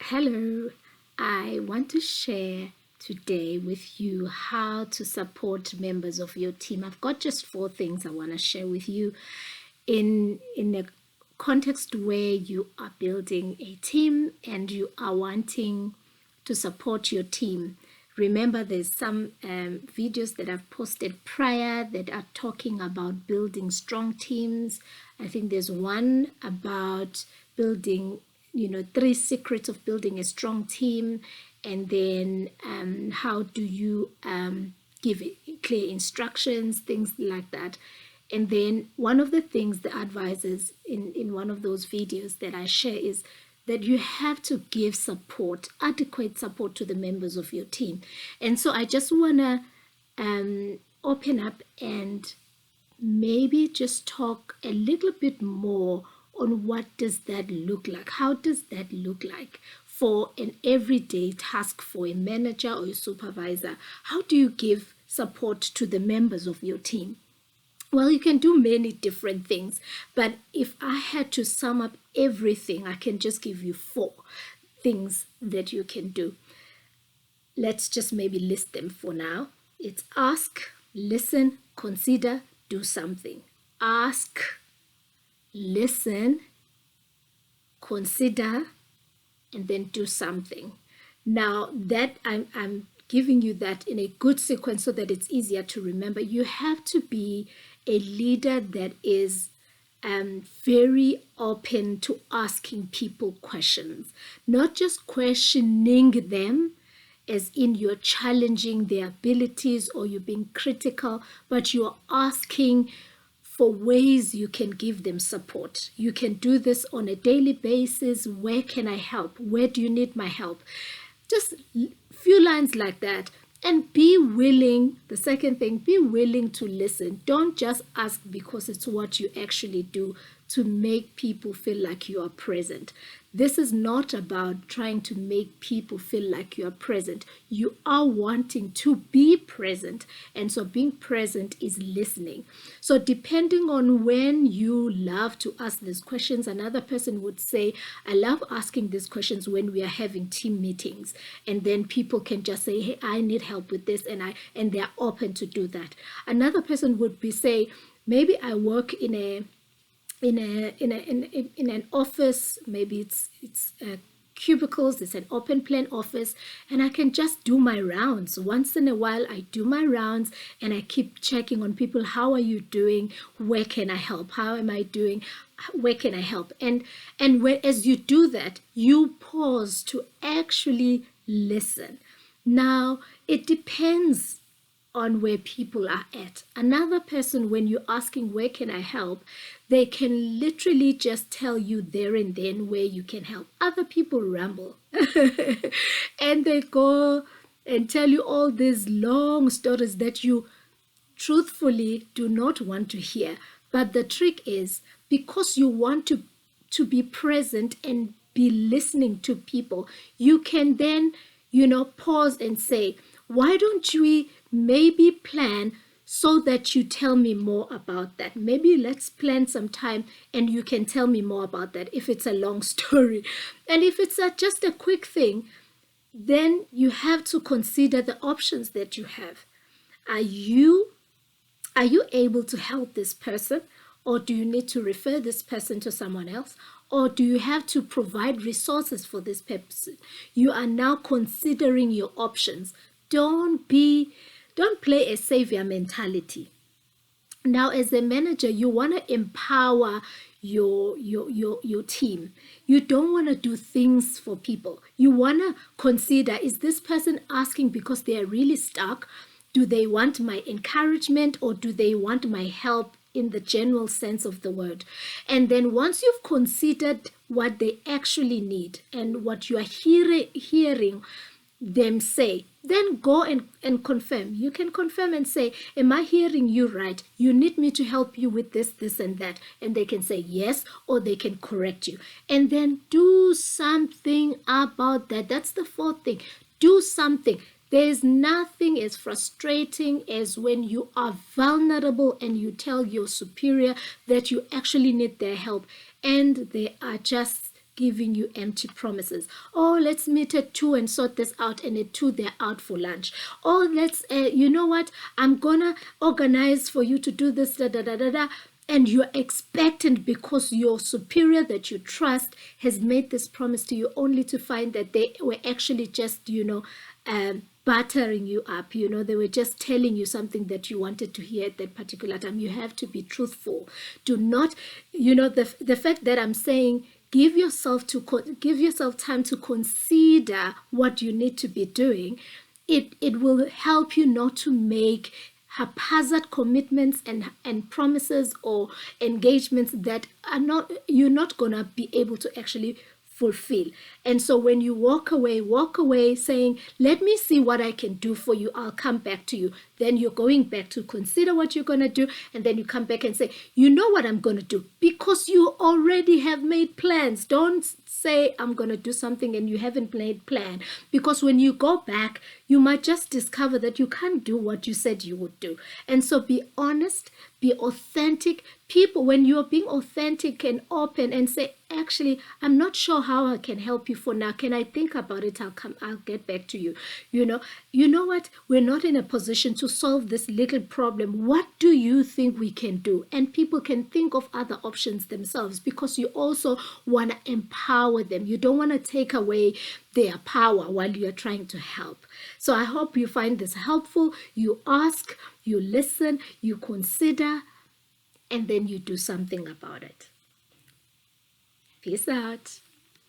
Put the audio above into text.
Hello, I want to share today with you how to support members of your team. I've got just 4 things I want to share with you in a context where you are building a team and you are wanting to support your team. Remember, there's some videos that I've posted prior that are talking about building strong teams. I think there's one about building 3 secrets of building a strong team, and then how do you give clear instructions, things like that. And then one of the things the advisors in one of those videos that I share is that you have to give support, adequate support to the members of your team. And so I just want to open up and maybe just talk a little bit more on what does that look like. How does that look like for an everyday task for a manager or a supervisor? How do you give support to the members of your team? Well, you can do many different things, but if I had to sum up everything, I can just give you 4 things that you can do. Let's just maybe list them for now. It's ask, listen, consider, do something. Ask, listen, consider, and then do something. Now that I'm giving you that in a good sequence so that it's easier to remember, you have to be a leader that is very open to asking people questions, not just questioning them as in you're challenging their abilities or you're being critical, but you're asking for ways you can give them support. You can do this on a daily basis. Where can I help? Where do you need my help? Just few lines like that. And be willing, the second thing, be willing to listen. Don't just ask because it's what you actually do to make people feel like you are present. This is not about trying to make people feel like you are present. You are wanting to be present. And so being present is listening. So depending on when you love to ask these questions, another person would say, I love asking these questions when we are having team meetings. And then people can just say, hey, I need help with this. And they're open to do that. Another person would be say, maybe I work in an office, maybe it's cubicles, it's an open plan office, and I can just do my rounds. Once in a while, I do my rounds and I keep checking on people. How are you doing? Where can I help? How am I doing? Where can I help? And as you do that, you pause to actually listen. Now, it depends on where people are at. Another person, when you're asking where can I help, they can literally just tell you there and then where you can help. Other people ramble and they go and tell you all these long stories that you truthfully do not want to hear. But the trick is, because you want to be present and be listening to people, you can then pause and say, why don't we maybe plan so that you tell me more about that? Maybe let's plan some time and you can tell me more about that if it's a long story. And if it's just a quick thing, then you have to consider the options that you have. Are you able to help this person? Or do you need to refer this person to someone else? Or do you have to provide resources for this person? You are now considering your options. Don't play a savior mentality. Now, as a manager, you want to empower your team. You don't want to do things for people. You want to consider, is this person asking because they are really stuck? Do they want my encouragement or do they want my help in the general sense of the word? And then once you've considered what they actually need and what you are hearing them say, then go and confirm. You can confirm and say, am I hearing you right? You need me to help you with this, this, and that. And they can say yes, or they can correct you. And then do something about that. That's the 4th thing. Do something. There's nothing as frustrating as when you are vulnerable and you tell your superior that you actually need their help and they are just giving you empty promises. Oh, let's meet at 2 and sort this out, and at 2 they're out for lunch. Oh, let's you know what, I'm gonna organize for you to do this, da da da da da, and you're expectant because your superior that you trust has made this promise to you, only to find that they were actually just, buttering you up. They were just telling you something that you wanted to hear at that particular time. You have to be truthful. Do not, the fact that I'm saying give yourself time to consider what you need to be doing, it will help you not to make haphazard commitments and promises or engagements that you're not gonna be able to actually fulfill. And so when you walk away saying, let me see what I can do for you, I'll come back to you. Then you're going back to consider what you're going to do, and then you come back and say, you know what I'm going to do, because you already have made plans. Don't say I'm going to do something and you haven't made plan, because when you go back, you might just discover that you can't do what you said you would do. And so be honest, be authentic. People, when you're being authentic and open and say, actually, I'm not sure how I can help you for now. Can I think about it? I'll get back to you. You know what? We're not in a position to solve this little problem. What do you think we can do? And people can think of other options themselves, because you also want to empower them. You don't want to take away their power while you're trying to help. So I hope you find this helpful. You ask, you listen, you consider, and then you do something about it. Peace out.